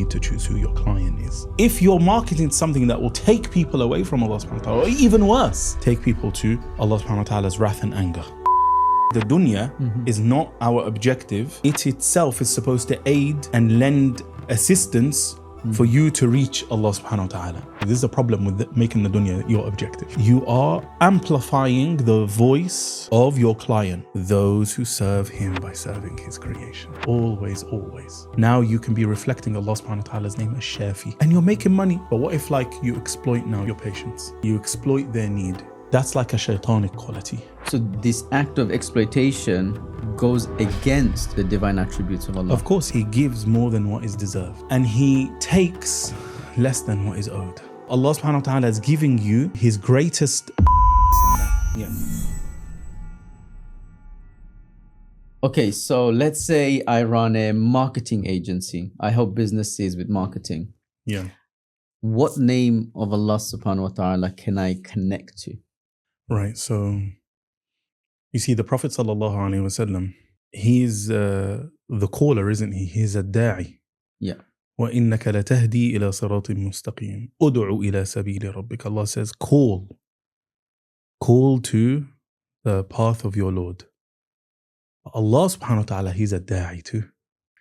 need to choose who your client is. If you're marketing something that will take people away from Allah subhanahu wa ta'ala, or even worse, take people to Allah subhanahu wa ta'ala's wrath and anger. The dunya is not our objective. It itself is supposed to aid and lend assistance for you to reach Allah subhanahu wa ta'ala. This is the problem with making the dunya your objective. You are amplifying the voice of your client, those who serve him by serving his creation. Always, always. Now you can be reflecting Allah subhanahu wa ta'ala's name as Shafi, and you're making money. But what if you exploit now your patients? You exploit their need. That's like a shaitanic quality. So this act of exploitation goes against the divine attributes of Allah. Of course, he gives more than what is deserved, and he takes less than what is owed. Allah subhanahu wa ta'ala is giving you his greatest. Yeah. Okay, so let's say I run a marketing agency. I help businesses with marketing. Yeah. What name of Allah subhanahu wa ta'ala can I connect to? Right. So you see, the Prophet sallallahu alaihi wasallam, he's the caller, isn't he? He's a da'i. Yeah. وَإِنَّكَ لَتَهْدِي إِلَى صِرَاطٍ مُسْتَقِيمٍ أُدْعُ إِلَى سَبِيلِ رَبِّكَ. Allah says, call to the path of your Lord. Allah subhanahu wa ta'ala, he's a da'i too.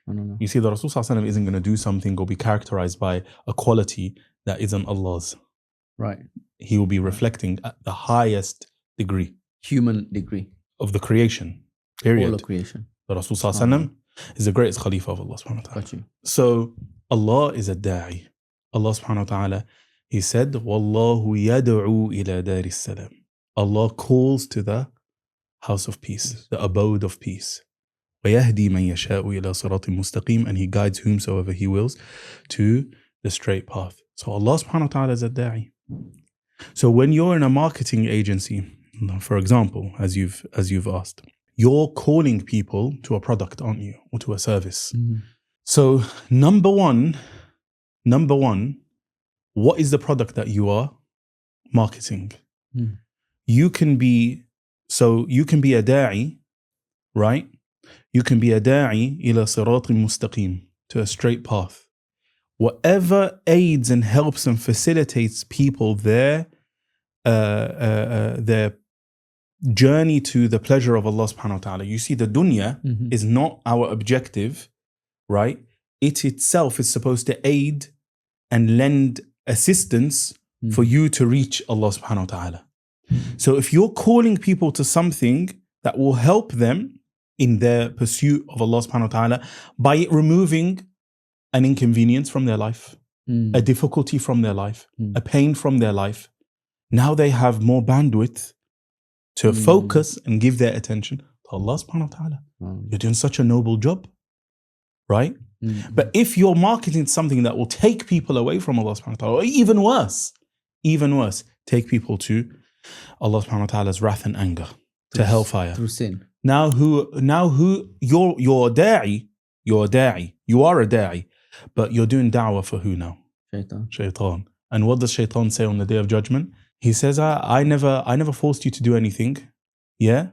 I don't know. You see, the Rasul sallallahu alaihi wasallam isn't going to do something or be characterized by a quality that isn't Allah's. Right. He will be reflecting at the highest degree. Human degree. Of the creation, period. All of creation. The Rasul sallallahu alaihi wasallam is the greatest Khalifa of Allah subhanahu wa ta'ala. Got you. So Allah is a da'i. Allah subhanahu wa ta'ala, he said, وَاللَّهُ يَدْعُو إِلَى دَارِ السَّلَامِ. Allah calls to the house of peace, the abode of peace. وَيَهْدِي مَنْ يَشَاءُ إِلَى صِرَاطٍ مُسْتَقِيمٍ. And he guides whomsoever he wills to the straight path. So Allah subhanahu wa ta'ala is a da'i. So when you're in a marketing agency, for example, as you've asked, you're calling people to a product, aren't you? Or to a service. So number one, what is the product that you are marketing? You can be a da'i, right? You can be a da'i ila siratin mustaqim, to a straight path. Whatever aids and helps and facilitates people their journey to the pleasure of Allah subhanahu wa ta'ala. You see, the dunya is not our objective, right? It itself is supposed to aid and lend assistance for you to reach Allah subhanahu wa ta'ala. So if you're calling people to something that will help them in their pursuit of Allah subhanahu wa ta'ala by removing an inconvenience from their life, a difficulty from their life, a pain from their life, now they have more bandwidth to focus and give their attention to Allah subhanahu wa ta'ala. You're doing such a noble job, right? But if you're marketing something that will take people away from Allah subhanahu wa ta'ala, or even worse, take people to Allah subhanahu wa ta'ala's wrath and anger, to hellfire. Through sin. Now who you're a da'i, you are a da'i, but you're doing da'wah for who now? Shaitan. And what does shaitan say on the day of judgment? He says, I never forced you to do anything. Yeah?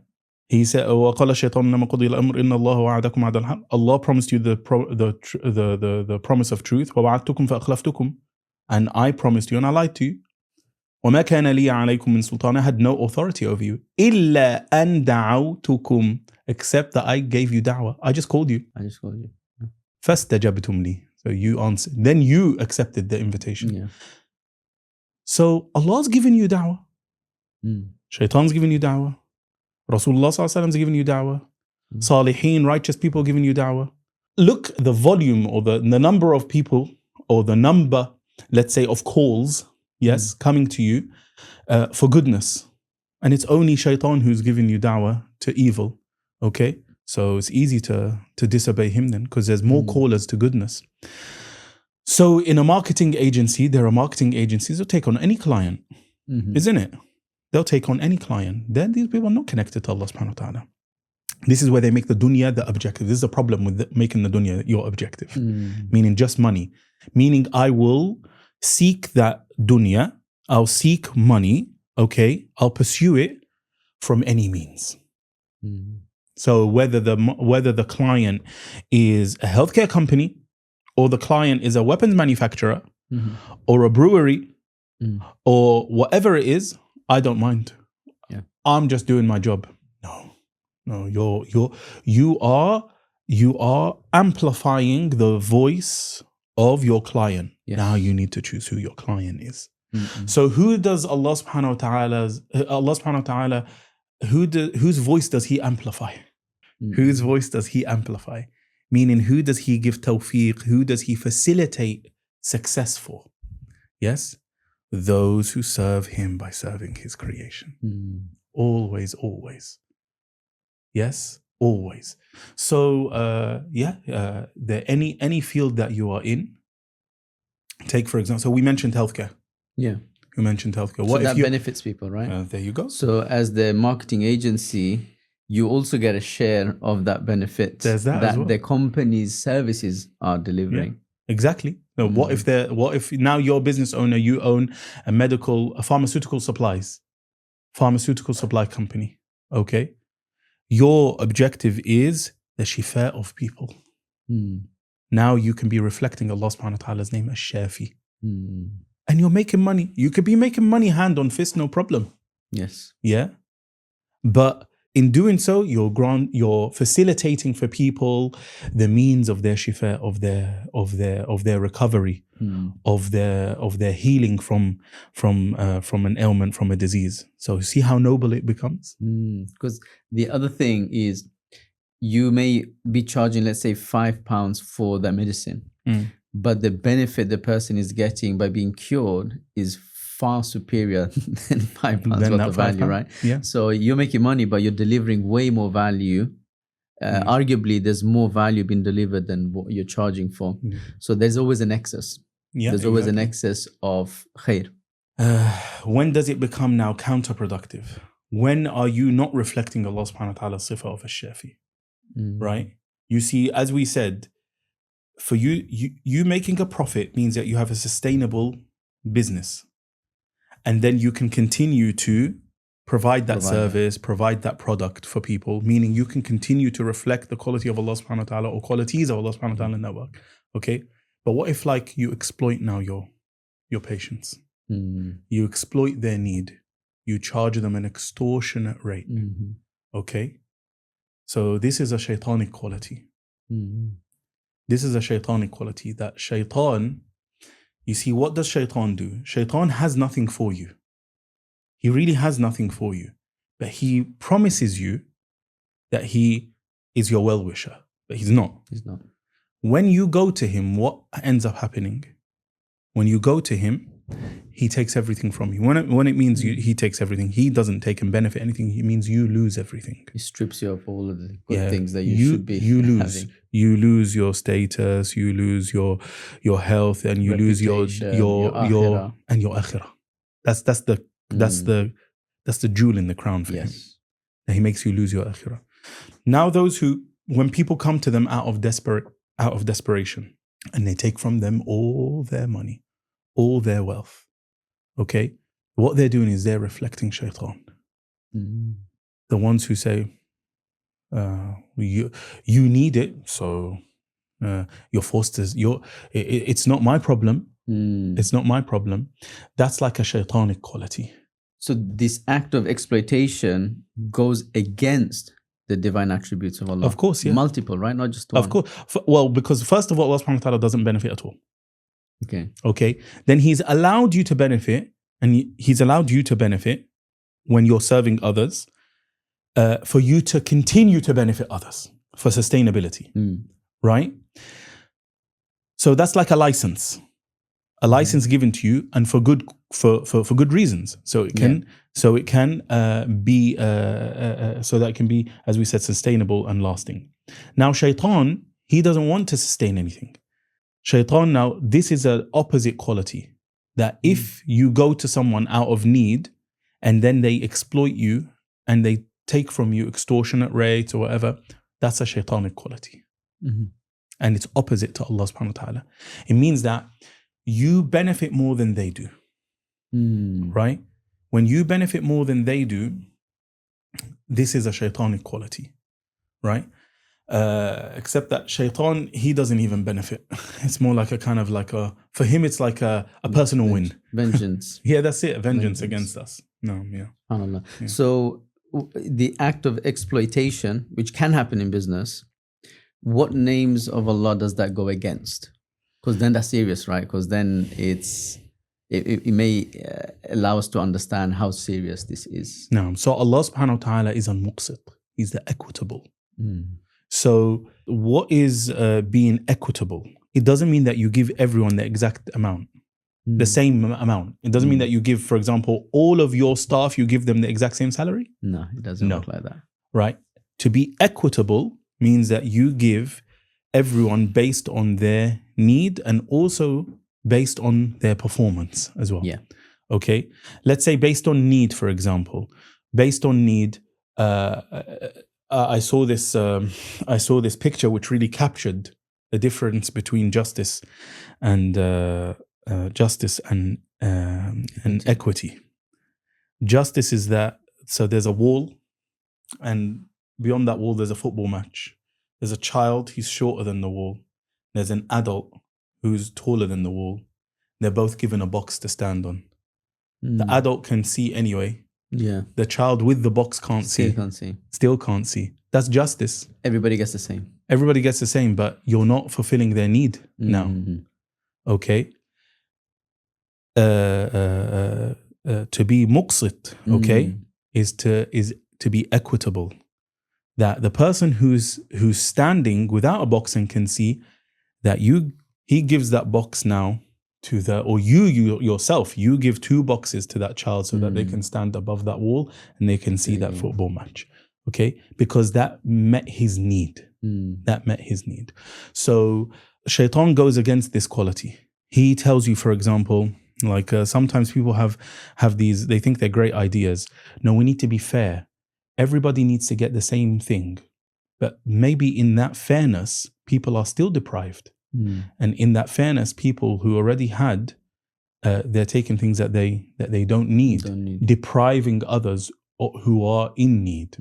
He said, Allah promised you the promise of truth. And I promised you and I lied to you. وَمَا كَانَ لِي عَلَيْكُمْ مِنْ سُلْطَانٍ. I had no authority over you. إِلَّا أَنْ دَعَوْتُكُمْ. Except that I gave you da'wah. I just called you. فَاسْتَجَبْتُمْ لِي. So you answered. Then you accepted the invitation. Yeah. So Allah's given you da'wah. Shaitan's given you da'wah. Rasulullah sallallahu alaihi wasallam is giving you da'wah. Salihin, righteous people giving you da'wah. Look, the volume or the number of people, or the number, let's say, of calls, yes, coming to you for goodness. And it's only shaitan who's giving you da'wah to evil. Okay? So it's easy to disobey him then, because there's more callers to goodness. So in a marketing agency, there are marketing agencies that take on any client, isn't it? They'll take on any client. Then these people are not connected to Allah subhanahu wa ta'ala. This is where they make the dunya the objective. This is the problem with making the dunya your objective. Meaning just money. Meaning I will seek that dunya, I'll seek money, okay? I'll pursue it from any means. So whether the client is a healthcare company, or the client is a weapons manufacturer or a brewery or whatever it is, I don't mind. Yeah. I'm just doing my job. No, you are amplifying the voice of your client. Yes. Now you need to choose who your client is. So who does Allah subhanahu wa ta'ala, whose voice does he amplify? Whose voice does he amplify? Meaning, who does he give tawfiq? Who does he facilitate success for? Yes? Those who serve him by serving his creation. Always, always. Yes? Always. So, any field that you are in, take for example, so we mentioned healthcare. Yeah. We mentioned healthcare. So that benefits people, right? There you go. So as the marketing agency, you also get a share of that benefit There's that as well. the company's services are delivering. Yeah, exactly. Now, what if now you're a business owner, you own a pharmaceutical supply company, okay? Your objective is the shifa of people. Now you can be reflecting Allah subhanahu wa ta'ala's name as Shafi. And you're making money. You could be making money hand on fist, no problem. Yes. Yeah. But in doing so, you're facilitating for people the means of their shifa, of their recovery, of their healing from an ailment, from a disease. So see how noble it becomes. Because the other thing is, you may be charging, let's say, £5 for that medicine, but the benefit the person is getting by being cured is far superior than £5 worth of value, right? Yeah. So you're making money, but you're delivering way more value. Arguably, there's more value being delivered than what you're charging for. So there's always an excess. Yeah, there's always an excess of khair. When does it become now counterproductive? When are you not reflecting Allah subhanahu wa ta'ala's sifa of Ash-Shafi? Right? You see, as we said, for you making a profit means that you have a sustainable business. And then you can continue to provide that service, provide that product for people, meaning you can continue to reflect the quality of Allah subhanahu wa ta'ala or qualities of Allah subhanahu wa ta'ala in that work. Okay? But what if like you exploit now your patients? You exploit their need. You charge them an extortionate rate. Okay? So this is a shaitanic quality. This is a shaitanic quality that shaitan, you see, what does shaitan do? Shaitan has nothing for you. He really has nothing for you. But he promises you that he is your well-wisher. But he's not. He's not. When you go to him, what ends up happening? When you go to him, he takes everything from you. When it means he takes everything, he doesn't take and benefit anything. He means you lose everything. He strips you of all of the good things that you should be having. You lose your status, you lose your health, and you lose your akhirah. That's the jewel in the crown for him. That he makes you lose your akhirah. Now those who, when people come to them out of desperation, and they take from them all their money, all their wealth, okay? What they're doing is they're reflecting shaitan. The ones who say, you need it, so you're forced to, it's not my problem. It's not my problem. That's like a shaitanic quality. So this act of exploitation goes against the divine attributes of Allah. Of course, yeah. Multiple, right? Not just one. Of course. Well, because first of all, Allah subhanahu wa ta'ala doesn't benefit at all. Okay. Then he's allowed you to benefit, and he's allowed you to benefit when you're serving others, for you to continue to benefit others for sustainability, right? So that's like a license given to you, and for good reasons. So it can be so that it can be, as we said, sustainable and lasting. Now, shaitan, he doesn't want to sustain anything. Shaitan, now, this is an opposite quality, that if you go to someone out of need and then they exploit you and they take from you extortionate rates or whatever, that's a shaitanic quality. And it's opposite to Allah subhanahu wa ta'ala. It means that you benefit more than they do, right? When you benefit more than they do, this is a shaitanic quality, right? Except that shaitan, he doesn't even benefit. It's more like a kind of like for him, it's like a personal win. Vengeance. Yeah, that's it. Vengeance against us. No, yeah. SubhanAllah. Yeah. So the act of exploitation, which can happen in business, what names of Allah does that go against? Because then that's serious, right? Because then it may allow us to understand how serious this is. No, so Allah subhanahu wa ta'ala is Al-Muqsit. He's the equitable. So what is being equitable? It doesn't mean that you give everyone the exact amount, the same amount. It doesn't mean that you give, for example, all of your staff, you give them the exact same salary. No, it doesn't work like that. Right? To be equitable means that you give everyone based on their need and also based on their performance as well. Yeah. Okay? Let's say based on need, for example. Based on need, I saw this picture which really captured the difference between justice and equity. Justice is that, so there's a wall, and beyond that wall there's a football match. There's a child, he's shorter than the wall. There's an adult who's taller than the wall. They're both given a box to stand on. The adult can see anyway. Yeah. The child with the box can't see. Still can't see. That's justice. Everybody gets the same. Everybody gets the same, but you're not fulfilling their need now. Okay? To be muqsit, okay, is to be equitable. That the person who's standing without a box and can see, that he gives that box now to you yourself, you give 2 boxes to that child so that they can stand above that wall and they can see that football match. Okay? Because that met his need. That met his need. So shaitan goes against this quality. He tells you, for example, like sometimes people have these, they think they're great ideas. No, we need to be fair. Everybody needs to get the same thing. But maybe in that fairness, people are still deprived. And in that fairness, people who already had, they're taking things that they don't need, depriving others who are in need,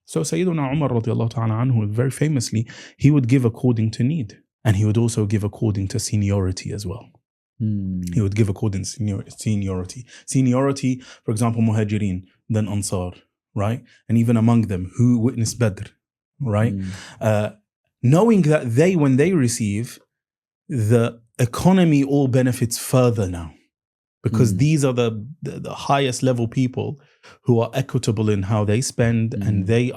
So Sayyiduna Umar radiallahu ta'ala anhu, very famously, he would give according to need. And he would also give according to seniority as well. He would give according to seniority. Seniority, for example, Muhajirin, then Ansar, right? And even among them, who witnessed Badr, right? Knowing that when they receive, the economy all benefits further now. Because these are the highest level people who are equitable in how they spend, and they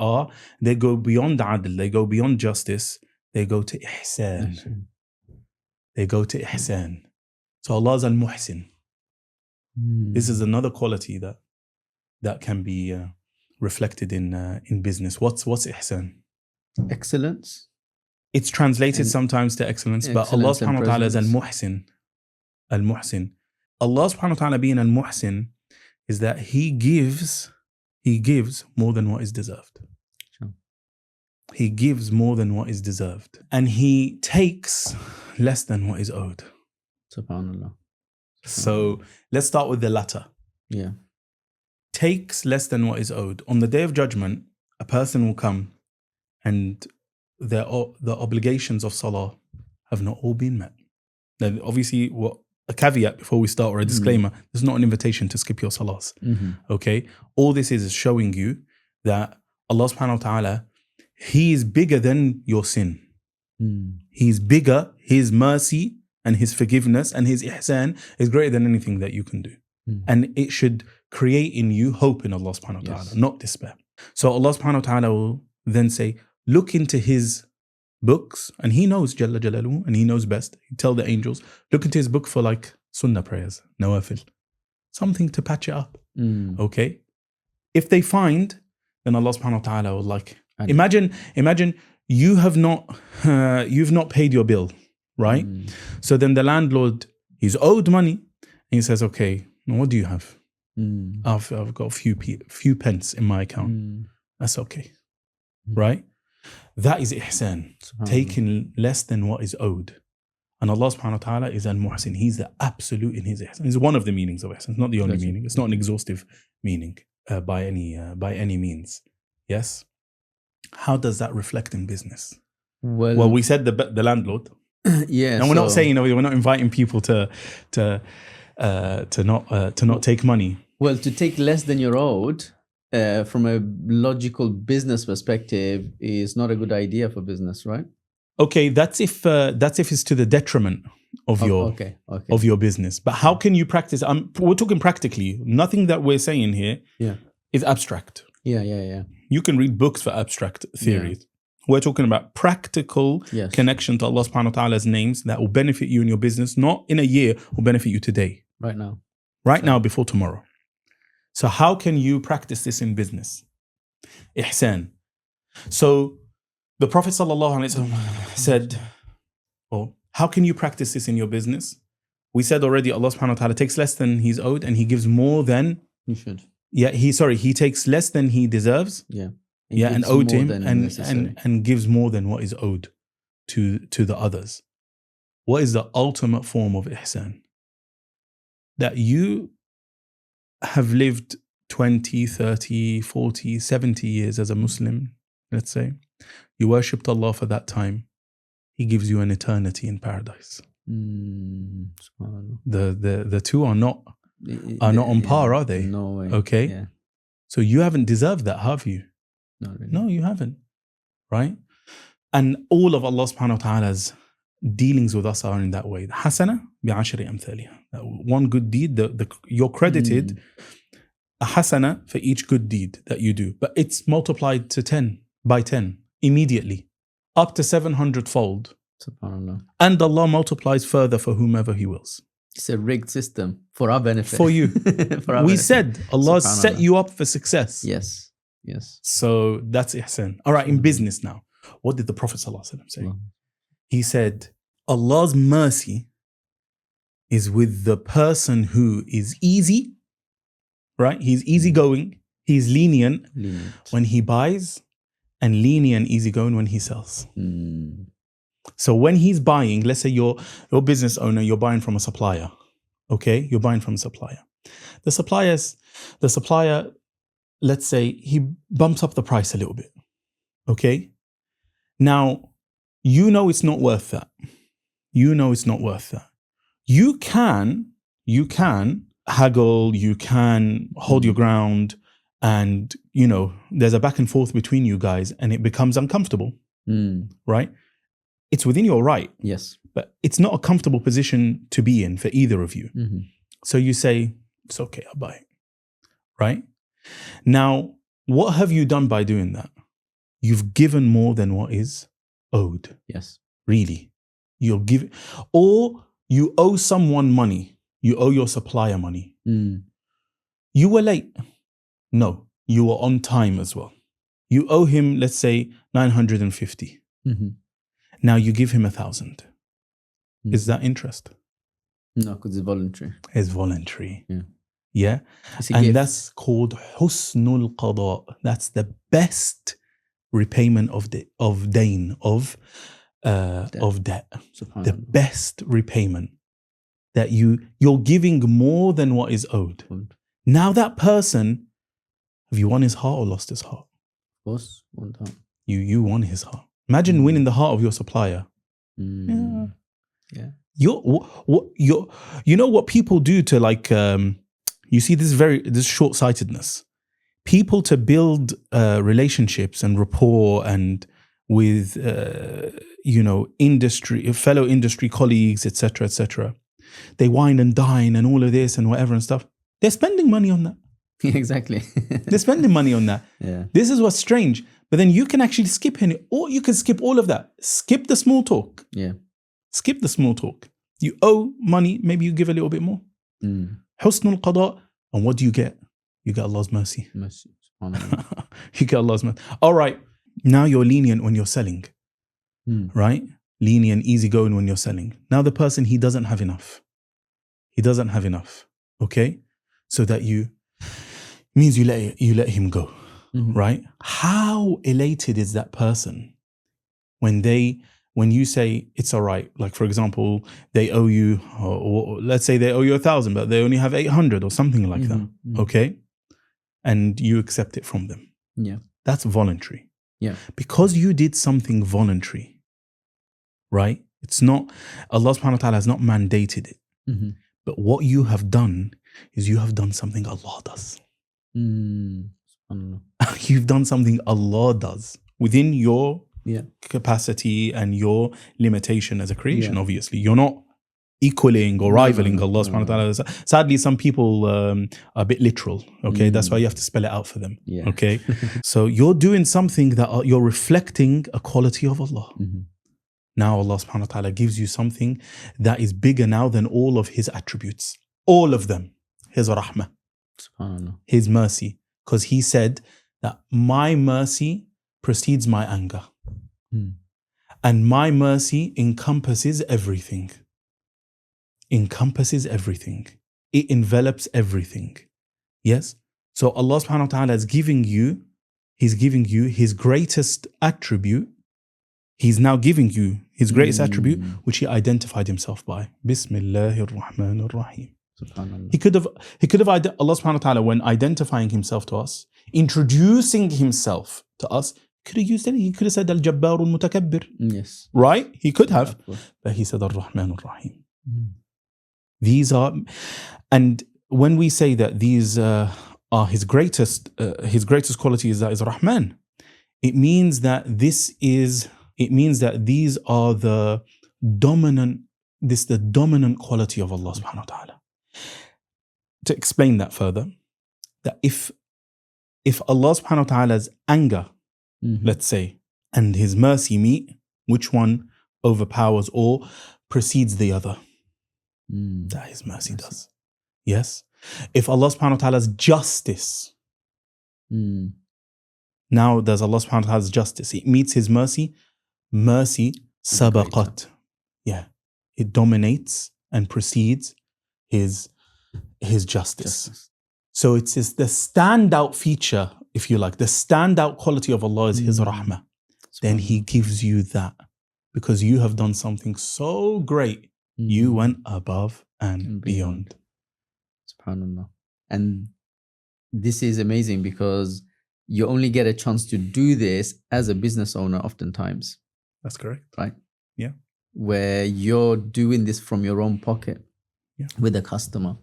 go beyond adl, they go beyond justice, they go to ihsan. They go to ihsan. So Allah is al-Muhsin. This is another quality that can be reflected in business. What's ihsan? Excellence. It's translated sometimes to excellence, but Allah subhanahu wa ta'ala is al-Muhsin. Al-Muhsin. Allah subhanahu wa ta'ala being al-Muhsin is that He gives more than what is deserved. Sure. He gives more than what is deserved. And He takes less than what is owed. SubhanAllah. So let's start with the latter. Yeah. Takes less than what is owed. On the Day of Judgment, a person will come and the obligations of salah have not all been met. Then obviously, a caveat before we start, or a disclaimer, there's not an invitation to skip your salahs. Okay? All this is showing you that Allah subhanahu wa ta'ala, He is bigger than your sin. He's bigger, His mercy and His forgiveness and His ihsan is greater than anything that you can do. And it should create in you hope in Allah subhanahu wa ta'ala, not despair. So Allah subhanahu wa ta'ala will then say, look into His books, and He knows Jalla Jalaluhu, and He knows best. He tell the angels, look into His book for like sunnah prayers, nawafil, something to patch it up. Okay? If they find, then Allah subhanahu wa ta'ala will like, imagine you've not paid your bill, right? So then the landlord, he's owed money, and he says, okay, what do you have? I've got a few pence in my account. That's okay, right? That is ihsan, taking less than what is owed. And Allah subhanahu wa ta'ala is al-Muhsin. He's the absolute in His ihsan. It's one of the meanings of ihsan. It's not the only meaning. It's not an exhaustive meaning by any means. Yes? How does that reflect in business? Well, We said the landlord. yeah. And we're not saying, we're not inviting people to not take money. Well, to take less than you're owed, from a logical business perspective, is not a good idea for business, right? Okay, that's if it's to the detriment of your business. But how can you practice? We're talking practically. Nothing that we're saying here is abstract. Yeah. You can read books for abstract theories. We're talking about practical connection to Allah subhanahu wa ta'ala's names that will benefit you in your business, not in a year, will benefit you today. Right now. Now, before tomorrow. So how can you practice this in business? Ihsan. So the Prophet sallallahu alaihi wasallam said, how can you practice this in your business? We said already, Allah subhanahu wa ta'ala takes less than he's owed and he gives more than he should. Yeah, he takes less than he deserves. And owed him and gives more than what is owed to the others. What is the ultimate form of ihsan? That you have lived 20, 30, 40, 70 years as a Muslim, let's say. You worshipped Allah for that time. He gives you an eternity in paradise. The two are not on par, are they? No way. Okay. Yeah. So you haven't deserved that, have you? Not really. No, you haven't. Right? And all of Allah subhanahu wa ta'ala's dealings with us are in that way. Hasana bi'ashri amthaliha. One good deed, you're credited a hasana for each good deed that you do. But it's multiplied to 10 by 10 immediately, up to 700-fold. SubhanAllah. And Allah multiplies further for whomever He wills. It's a rigged system for our benefit. For you. We said Allah set you up for success. Yes. So that's ihsan. All right, in business now. What did the Prophet ﷺ say? He said, Allah's mercy is with the person who is easy, right? He's easygoing. He's lenient when he buys and lenient, easygoing when he sells. So when he's buying, let's say you're a business owner, you're buying from a supplier. Okay? You're buying from a supplier. The supplier, let's say he bumps up the price a little bit. Okay? Now, you know it's not worth that. You can haggle, you can hold your ground, and, there's a back and forth between you guys and it becomes uncomfortable. Right? It's within your right. Yes. But it's not a comfortable position to be in for either of you. So you say, it's okay, I'll buy it. Right? Now, what have you done by doing that? You've given more than what is owed. Yes. Really. You'll give, or you owe someone money. You owe your supplier money. You were late. No, you were on time as well. You owe him, let's say, 950. Now you give him 1,000. Is that interest? No, because it's voluntary. It's voluntary. Yeah. And gift. That's called husnul qada. That's the best repayment of debt. The best repayment, that you're giving more than what is owed. Now that person, have you won his heart or lost his heart? Of course, one time. You won his heart. Imagine winning the heart of your supplier. Yeah. You know what people do to you see this short-sightedness. People to build relationships and rapport and with fellow industry colleagues, etc. They wine and dine and all of this and whatever and stuff. They're spending money on that. Exactly. They're spending money on that. Yeah. This is what's strange. But then you can actually skip it, or you can skip all of that. Skip the small talk. Yeah. Skip the small talk. You owe money, maybe you give a little bit more. Husnul qada. And what do you get? You get Allah's mercy. You get Allah's mercy. All right. Now you're lenient when you're selling. Right? Lenient, easygoing when you're selling. Now the person, he doesn't have enough. Okay? So that means you let him go. Right? How elated is that person when you say it's all right? Like, for example, they owe you, or let's say they owe you 1,000, but they only have 800 or something like that. Okay? And you accept it from them. Yeah. That's voluntary. Yeah. Because you did something voluntary, right? It's not, Allah subhanahu wa ta'ala has not mandated it. Mm-hmm. But what you have done is you have done something Allah does. SubhanAllah. You've done something Allah does within your Yeah. capacity and your limitation as a creation, Yeah. obviously. You're not equaling or rivaling Allah subhanahu wa ta'ala. Sadly, some people are a bit literal, okay? That's why you have to spell it out for them, Yeah. okay? So you're doing something that you're reflecting a quality of Allah. Mm-hmm. Now Allah subhanahu wa ta'ala gives you something that is bigger now than all of His attributes. All of them. His rahmah, SubhanAllah. His mercy. Because He said that my mercy precedes my anger. And my mercy encompasses everything. Encompasses everything. It envelops everything. Yes? So Allah subhanahu wa ta'ala is giving you, He's giving you His greatest attribute. He's now giving you His greatest attribute, which He identified Himself by. Bismillahir Rahmanir Rahim. SubhanAllah. He could have, Allah subhanahu wa ta'ala, when identifying Himself to us, introducing Himself to us, could have used it. He could have said Al-Jabbar Al-Mutakabbir. Yes. Right? He could have. Of course. But He said Ar-Rahman Ar-Rahim. These are, and when we say that these are His greatest quality is that is Rahman, it means that these are the dominant quality of Allah subhanahu wa ta'ala. To explain that further, that if Allah subhanahu wa ta'ala's anger, let's say, and His mercy meet, which one overpowers or precedes the other? That His mercy does. Yes. If Allah subhanahu wa ta'ala's justice, now there's Allah subhanahu wa ta'ala's justice, it meets His mercy sabaqat. Yeah. It dominates and precedes His justice. So it's the standout feature, if you like, the standout quality of Allah is His rahmah. Then He gives you that because you have done something so great. You went above and beyond. SubhanAllah. And this is amazing because you only get a chance to do this as a business owner oftentimes. That's correct. Right? Yeah. Where you're doing this from your own pocket with a customer.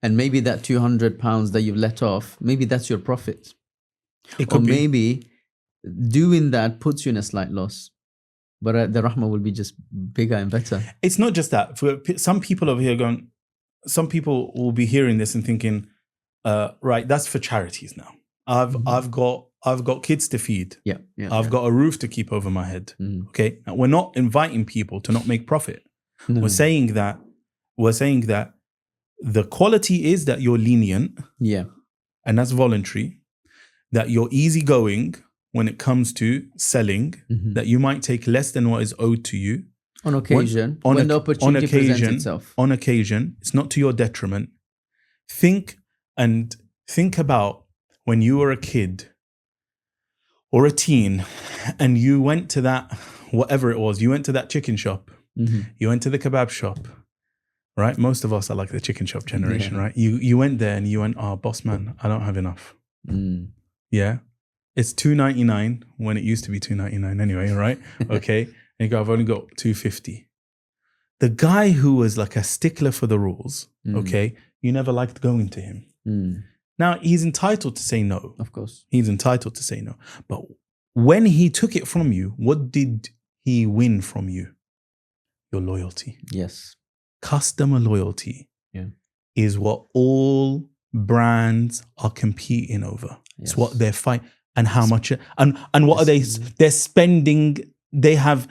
And maybe that £200 that you've let off, maybe that's your profit. It could or be. Maybe doing that puts you in a slight loss. But the rahmah will be just bigger and better. It's not just that. For some people over here some people will be hearing this and thinking, right, that's for charities now. I've got kids to feed. Yeah. I've got a roof to keep over my head. Okay. Now, we're not inviting people to not make profit. No. We're saying that the quality is that you're lenient. Yeah. And that's voluntary. That you're easygoing when it comes to selling, that you might take less than what is owed to you. On occasion, when the opportunity presents itself. On occasion, it's not to your detriment. Think about when you were a kid or a teen and you went to that, whatever it was, you went to that chicken shop, you went to the kebab shop, right? Most of us are like the chicken shop generation, right? You went there and you went, oh, boss man, I don't have enough. Yeah. It's $2.99 when it used to be $2.99 anyway, right? Okay. And you go, I've only got $2.50. The guy who was like a stickler for the rules, okay, you never liked going to him. Now, he's entitled to say no. Of course. He's entitled to say no. But when he took it from you, what did he win from you? Your loyalty. Yes. Customer loyalty is what all brands are competing over. It's what they're fighting. And how much, and what are they? They're spending. They have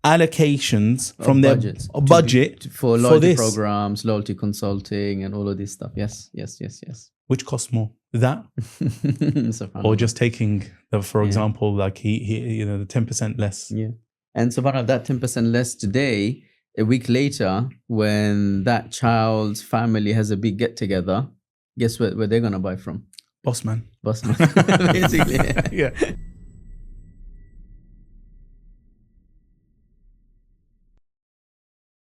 allocations from their budget for loyalty programs, loyalty consulting, and all of this stuff. Yes. Which costs more, that or just taking, for example, like he the 10% less. Yeah, and so part of that 10% less today, a week later, when that child's family has a big get together, guess where they're gonna buy from? Boss man. Basically. Yeah.